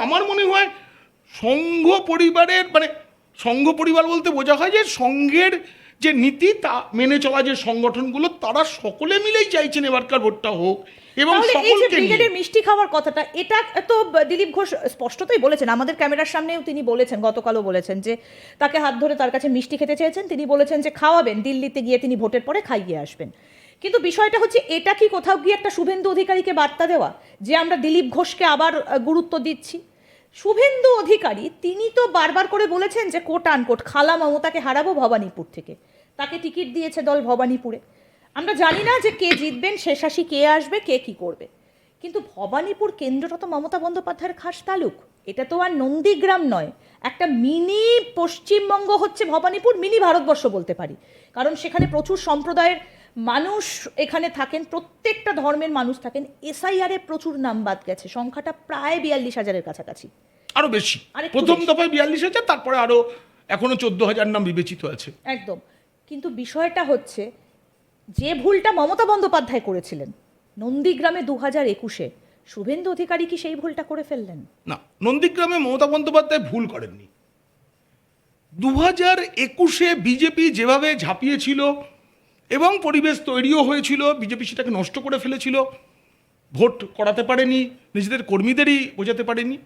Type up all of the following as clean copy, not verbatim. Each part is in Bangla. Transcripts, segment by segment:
আমার মনে হয় সংঘ পরিবারের মানে সংঘ পরিবার বলতে বোঝা হয় যে সংঘের যে নীতি তা মেনে চলা যে সংগঠনগুলো তারা সকলে মিলেই চাইছেন এবারকার ভোটটা হোক এবং সকলকে নিয়ে। মিষ্টি খাওয়ার কথাটা, এটা তো দিলীপ ঘোষ স্পষ্টতই বলেছেন, আমাদের ক্যামেরার সামনেও তিনি বলেছেন, গতকালও বলেছেন যে তাকে হাত ধরে তার কাছে মিষ্টি খেতে চেয়েছেন, তিনি বলেছেন যে খাওয়াবেন, দিল্লিতে গিয়ে তিনি ভোটের পরে খাইয়ে আসবেন। কিন্তু বিষয়টা হচ্ছে, এটা কি কোথাও গিয়ে একটা শুভেন্দু অধিকারীকে বার্তা দেওয়া যে আমরা দিলীপ ঘোষকে আবার গুরুত্ব দিচ্ছি? শুভেন্দু অধিকারী তিনি তো বারবার করে বলেছেন যে কোট আনকোট খালা মমতাকে হারাবো ভবানীপুর থেকে, তাকে টিকিট দিয়েছে দল ভবানীপুরে। আমরা জানি না যে কে জিতবেন, শেষাশি কে আসবে, কে কি করবে, কিন্তু ভবানীপুর কেন্দ্রটা তো মমতা বন্দ্যোপাধ্যায়ের খাস তালুক। এটা তো আর নন্দীগ্রাম নয়, একটা মিনি পশ্চিমবঙ্গ হচ্ছে ভবানীপুর, মিনি ভারতবর্ষ বলতে পারি, কারণ সেখানে প্রচুর সম্প্রদায়ের মানুষ এখানে থাকেন, প্রত্যেকটা ধর্মের মানুষ থাকেন। এসআইআর এ প্রচুর নাম বাদ গেছে, সংখ্যাটা প্রায় 42,000-এর কাছাকাছি, আরো বেশি। প্রথম দফায় 42,000, তারপরে আরো এখনো 14,000 নাম বিবেচিত আছে। একদম। কিন্তু বিষয়টা হচ্ছে, যে ভুলটা মমতা বন্দ্যোপাধ্যায় করেছিলেন নন্দীগ্রামে 2021-এ, শুভেন্দু অধিকারী কি সেই ভুলটা করে ফেললেন? না, নন্দীগ্রামে মমতা বন্দ্যোপাধ্যায় ভুল করেননি। 2021-এ বিজেপি যেভাবে ঝাঁপিয়েছিল এবং পরিবেশ তৈরিও হয়েছিল, বিজেপি সেটাকে নষ্ট করে ফেলেছিল, ভোট করাতে পারেনি, নিজেদের কর্মীদেরই বোঝাতে পারেনি।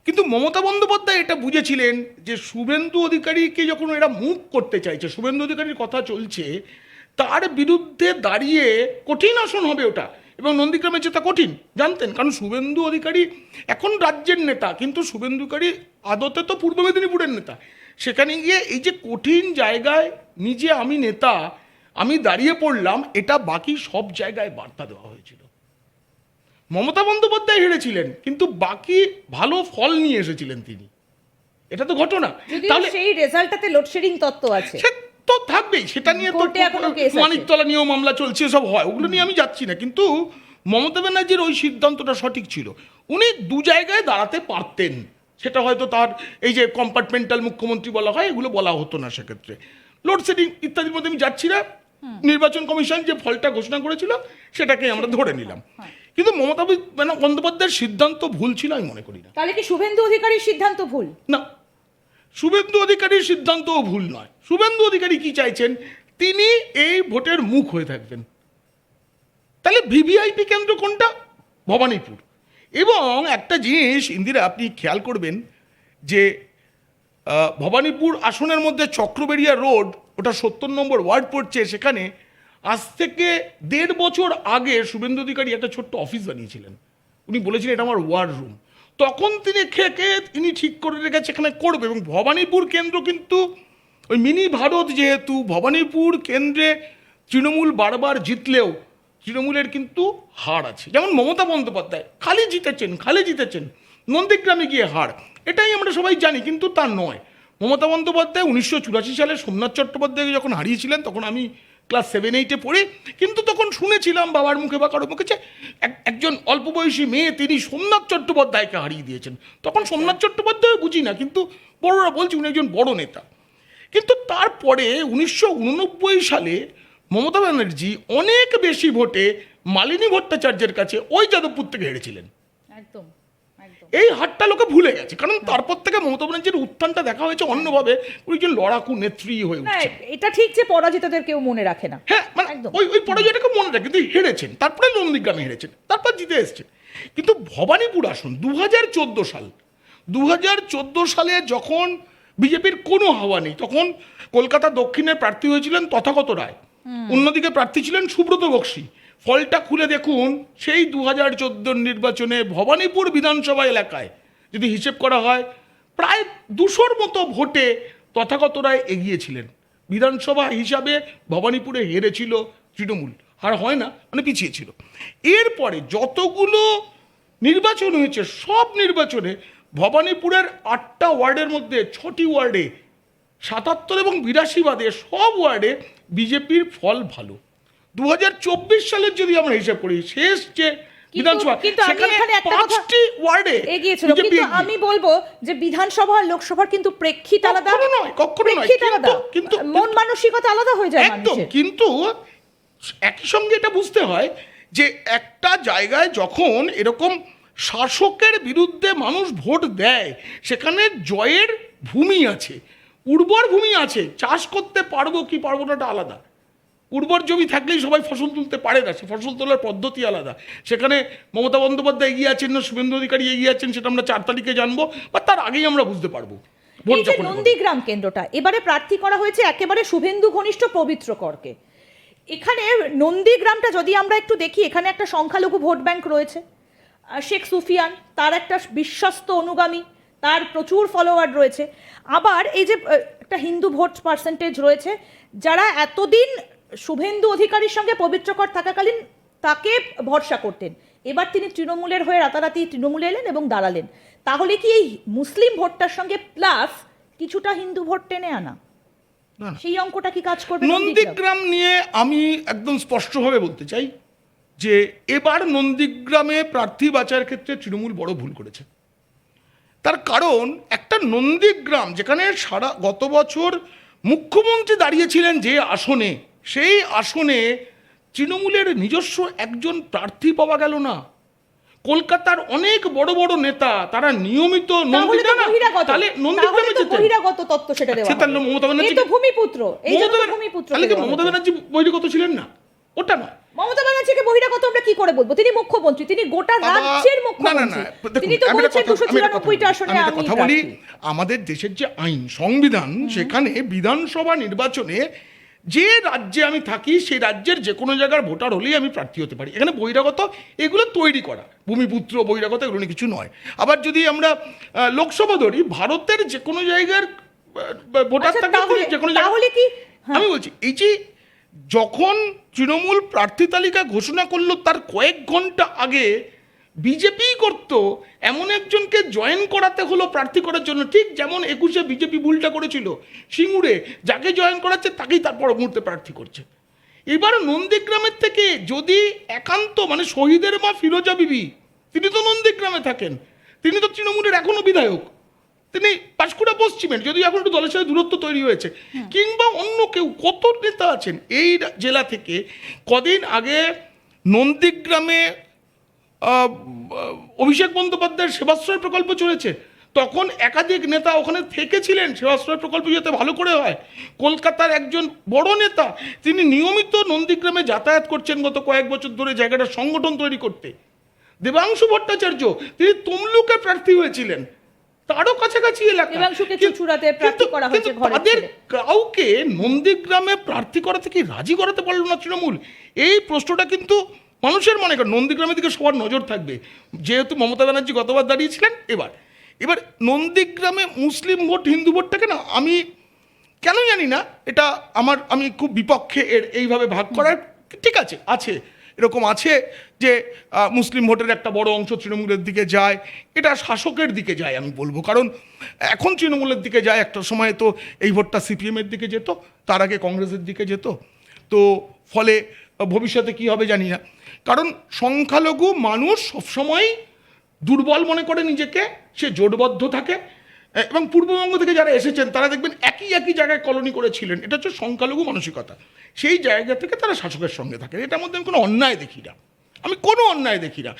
কিন্তু মমতা বন্দ্যোপাধ্যায় এটা বুঝেছিলেন যে শুভেন্দু অধিকারীকে যখন এরা মুভ করতে চাইছে, শুভেন্দু অধিকারীর কথা চলছে, তার বিরুদ্ধে দাঁড়িয়ে কঠিন আসন হবে ওটা, এবং নন্দীগ্রামে জেতা কঠিন জানতেন, কারণ শুভেন্দু অধিকারী এখন রাজ্যের নেতা, কিন্তু শুভেন্দু অধিকারী আদতে তো পূর্ব মেদিনীপুরের নেতা। সেখানে গিয়ে এই যে কঠিন জায়গায় নিজে আমি নেতা, আমি দাঁড়িয়ে পড়লাম, এটা বাকি সব জায়গায় বার্তা দেওয়া হয়েছিল। মমতা বন্দ্যোপাধ্যায় হেরেছিলেন, কিন্তু বাকি ভালো ফল নিয়ে এসেছিলেন তিনি, এটা তো ঘটনা। তাহলে সেই রেজাল্টটাতে লোডশেডিং তত্ত্ব আছে, সে তো থাকবেই, সেটা নিয়ে তো মানিকতলা নিয়েও মামলা চলছে, সব হয়, ওগুলো নিয়ে আমি যাচ্ছি না। কিন্তু মমতা ব্যানার্জির ওই সিদ্ধান্তটা সঠিক ছিল, উনি দু জায়গায় দাঁড়াতে পারতেন, সেটা হয়তো তার এই যে কম্পার্টমেন্টাল মুখ্যমন্ত্রী বলা হয়, এগুলো বলা হতো না সেক্ষেত্রে। লোডশেডিং ইত্যাদির মধ্যে আমি যাচ্ছি না, নির্বাচন কমিশন যে ফলটা ঘোষণা করেছিল সেটাকে আমরা ধরে নিলাম। কিন্তু মমতা বন্দ্যোপাধ্যায়ের সিদ্ধান্ত ভুল ছিল আমি মনে করি না। তাহলে কি শুভেন্দু অধিকারীর সিদ্ধান্ত ভুল? না, শুভেন্দু অধিকারীর সিদ্ধান্তও ভুল নয়। শুভেন্দু অধিকারী কি চাইছেন, তিনি এই ভোটের মুখ হয়ে থাকবেন। তাহলে ভিভিআইপি কেন্দ্র কোনটা? ভবানীপুর। এবং একটা জিনিস ইন্দিরা আপনি খেয়াল করবেন যে ভবানীপুর আসনের মধ্যে চক্রবেড়িয়া রোড, ওটা 70 নম্বর ওয়ার্ড পড়ছে, সেখানে আজ থেকে 1.5 বছর আগে শুভেন্দু অধিকারী একটা ছোট্ট অফিস বানিয়েছিলেন। উনি বলেছিলেন এটা আমার ওয়ার্ড রুম, তখন তিনি তিনি ঠিক করে রেখেছে এখানে করবে। এবং ভবানীপুর কেন্দ্র কিন্তু ওই মিনি ভারত, যেহেতু ভবানীপুর কেন্দ্রে তৃণমূল বারবার জিতলেও তৃণমূলের কিন্তু হার আছে। যেমন মমতা বন্দ্যোপাধ্যায় খালি জিতেছেন, নন্দীগ্রামে গিয়ে হার, এটাই আমরা সবাই জানি, কিন্তু তা নয়। মমতা বন্দ্যোপাধ্যায় 1984 সালে সোমনাথ চট্টোপাধ্যায়কে যখন হারিয়েছিলেন, তখন আমি ক্লাস 7-8-এ পড়ি, কিন্তু তখন শুনেছিলাম বাবার মুখে বা কারো মুখে যে একজন অল্প বয়সী মেয়ে তিনি সোমনাথ চট্টোপাধ্যায়কে হারিয়ে দিয়েছেন। তখন সোমনাথ চট্টোপাধ্যায় বুঝি না, কিন্তু বড়রা বলছি উনি একজন বড় নেতা। কিন্তু তারপরে 1989 সালে মমতা ব্যানার্জি অনেক বেশি ভোটে মালিনী ভট্টাচার্যের কাছে ওই যাদবপুর থেকে হেরেছিলেন। একদম। এই হারটা লোকে ভুলে গেছে, কারণ তারপর থেকে মমতা ব্যানার্জির উত্থানটা দেখা হয়েছে অন্যভাবে, উনি একজন লড়াকু নেত্রী হয়ে উঠছে। এটা ঠিক যে পরাজিতদের কেউ মনে রাখে না, হ্যাঁ, মানে ওই পরাজয়টাকে মনে রাখে, কিন্তু হেরেছেন, তারপরে নন্দীগ্রামে হেরেছেন, তারপর জিতে এসছেন। কিন্তু ভবানীপুর আসন 2014 সালে যখন বিজেপির কোনো হাওয়া নেই, তখন কলকাতা দক্ষিণের প্রার্থী হয়েছিলেন তথাগত রায়, অন্যদিকে প্রার্থী ছিলেন সুব্রত বক্সী। ফলটা খুলে দেখুন, সেই 2014 নির্বাচনে ভবানীপুর বিধানসভা এলাকায় যদি হিসেব করা হয়, প্রায় 200-র মতো ভোটে তথাগত রায় এগিয়েছিলেন। বিধানসভা হিসাবে ভবানীপুরে হেরেছিল তৃণমূল, আর হয় না, মানে পিছিয়ে ছিল। এরপরে যতগুলো নির্বাচন হয়েছে, সব নির্বাচনে ভবানীপুরের 8টা ওয়ার্ডের মধ্যে 6টি ওয়ার্ডে 77 এবং 82 বাদে সব ওয়ার্ডে বিজেপির ফল ভালো। 2024 সালের যদি আমরা হিসাব করি, শেষ যে বিধানসভা, সেখানে 5টি ওয়ার্ডে এগিয়েছিল। কিন্তু আমি বলবো যে বিধানসভা আর লোকসভার কিন্তু প্রেক্ষিত আলাদা, কখনো নয়, কিন্তু মন মানসিকতা আলাদা হয়ে যায় মানুষের। কিন্তু একই সঙ্গে এটা বুঝতে হয় যে একটা জায়গায় যখন এরকম শাসকের বিরুদ্ধে মানুষ ভোট দেয়, সেখানে জয়ের ভূমি আছে, উর্বর ভূমি আছে। চাষ করতে পারবো কি পারবো না, আলাদা। উর্বর জমি থাকলেই সবাই ফসল তুলতে পারে না, সে ফসল তোলার পদ্ধতি আলাদা। সেখানে মমতা বন্দ্যোপাধ্যায় এগিয়ে আছেন না শুভেন্দু অধিকারী এগিয়ে আছেন, সেটা আমরা 4 তারিখে জানবো, বা তার আগেই আমরা বুঝতে পারবো। ভোট এই যে যখন হবে। নন্দীগ্রাম কেন্দ্রটা এবারে প্রার্থী করা হয়েছে একেবারে শুভেন্দু ঘনিষ্ঠ পবিত্র করকে। এখানে নন্দীগ্রামটা যদি আমরা একটু দেখি, এখানে একটা সংখ্যালঘু ভোট ব্যাংক রয়েছে। শেখ সুফিয়ান তার একটা বিশ্বস্ত অনুগামী, তার প্রচুর ফলোয়ার রয়েছে। আবার এই যে একটা হিন্দু ভোট পার্সেন্টেজ রয়েছে, যারা এতদিন শুভেন্দু অধিকারীর সঙ্গে পবিত্রকর থাকাকালীন তাকে ভরসা করতেন, এবার তিনি তৃণমূলের হয়ে রাতারাতি তৃণমূলে এলেন এবং দাঁড়ালেন। তাহলে কি এই মুসলিম ভোটটার সঙ্গে প্লাস কিছুটা হিন্দু ভোট টেনে আনা, না, না। সেই অঙ্কটা কি কাজ করবে? নন্দীগ্রাম নিয়ে আমি একদম স্পষ্টভাবে বলতে চাই যে এবার নন্দীগ্রামে প্রার্থী বাছাইয়ের ক্ষেত্রে তৃণমূল বড় ভুল করেছে। তার কারণ, একটা নন্দীগ্রাম যেখানে সারা গত বছর মুখ্যমন্ত্রী দাঁড়িয়েছিলেন যে আসনে, সেই আসনে তৃণমূলের নিজস্ব একজন প্রার্থী পাওয়া গেল না। কলকাতার অনেক বড় বড় নেতা তারা নিয়মিত তাহলে নন্দীগ্রামে যেতেন। বহিরাগত তত্ত্ব সেটা দেওয়া তাহলে মমতা এই ব্যানার্জি তো ভূমিপুত্র, এই জন্য ভূমিপুত্র। তাহলে কি মমতা ব্যানার্জি বহিরাগত ছিলেন না? ওটা নয়। মমতা ব্যানার্জিকে বহিরাগত আমরা কি করে বলবো? তিনি মুখ্যমন্ত্রী, তিনি গোটা রাজ্যের মুখ্যমন্ত্রী। তিনি তো বলছেন 294টা আসনে আমি কথা বলি, আমাদের দেশের যে আইন সংবিধান, সেখানে বিধানসভা নির্বাচনে যে রাজ্যে আমি থাকি সেই রাজ্যের যে কোনো জায়গার ভোটার হলেই আমি প্রার্থী হতে পারি। এখানে বহিরাগত এগুলো তৈরি করা, ভূমিপুত্র বহিরাগত এগুলো নিয়ে কিছু নয়। আবার যদি আমরা লোকসভা ধরি, ভারতের যে কোনো জায়গার ভোটার থাকে, যে কোনো তাহলে কি আমি বলছি, এই যে যখন তৃণমূল প্রার্থী তালিকা ঘোষণা করলো তার কয়েক ঘন্টা আগে বিজেপি করতো এমন একজনকে জয়েন করাতে হলো প্রার্থী করার জন্য, ঠিক যেমন 21-এ বিজেপি ভুলটা করেছিল সিঙ্গুরে, যাকে জয়েন করাচ্ছে তাকেই তারপর মুহূর্তে প্রার্থী করছে। এবার নন্দীগ্রামের থেকে যদি একান্ত মানে শহীদের মা ফিরোজা বিবি, তিনি তো নন্দীগ্রামে থাকেন, তিনি তো তৃণমূলের এখনো বিধায়ক, তিনি পাঁশকুড়া পশ্চিমের, যদিও এখন একটু দলের সাথে দূরত্ব তৈরি হয়েছে, কিংবা অন্য কেউ, কত নেতা আছেন এই জেলা থেকে। কদিন আগে নন্দীগ্রামে অভিষেক বন্দ্যোপাধ্যায়ের সেবাশ্রয় প্রকল্প চলেছে, তখন একাধিক নেতা ওখানে থেকেছিলেন সেবাশ্রয় প্রকল্প যাতে ভালো করে হয়। কলকাতার একজন বড় নেতা, তিনি নিয়মিত নন্দীগ্রামে যাতায়াত করছেন গত কয়েক বছর ধরে জায়গাটার সংগঠন তৈরি করতে। দেবাংশু ভট্টাচার্য, তিনি তমলুকে প্রার্থী হয়েছিলেন, তারও কাছাকাছি এলাকা। তাদের কাউকে নন্দীগ্রামে প্রার্থী করা থেকে রাজি করাতে পারলো না তৃণমূল। এই প্রশ্নটা কিন্তু মানুষের মনে করেন নন্দীগ্রামের দিকে সবার নজর থাকবে, যেহেতু মমতা ব্যানার্জি গতবার দাঁড়িয়েছিলেন। এবার নন্দীগ্রামে মুসলিম ভোট হিন্দু ভোটটাকে না, আমি কেন জানি না, এটা আমি খুব বিপক্ষে এর এইভাবে ভাগ করার। ঠিক আছে এরকম আছে যে মুসলিম ভোটের একটা বড় অংশ তৃণমূলের দিকে যায়, এটা শাসকের দিকে যায় আমি বলবো, কারণ এখন তৃণমূলের দিকে যায়, একটা সময় তো এই ভোটটা সিপিএমের দিকে যেত, তার আগে কংগ্রেসের দিকে যেত। তো ফলে ভবিষ্যতে কি হবে জানি না, কারণ সংখ্যালঘু মানুষ সবসময় দুর্বল মনে করে নিজেকে, সে জোটবদ্ধ থাকে। এবং পূর্ববঙ্গ থেকে যারা এসেছেন তারা দেখবেন একই জায়গায় কলোনি করেছিলেন, এটা হচ্ছে সংখ্যালঘু মানসিকতা। সেই জায়গা থেকে তারা শাসকের সঙ্গে থাকে, এটার মধ্যে আমি কোনো অন্যায় দেখি না,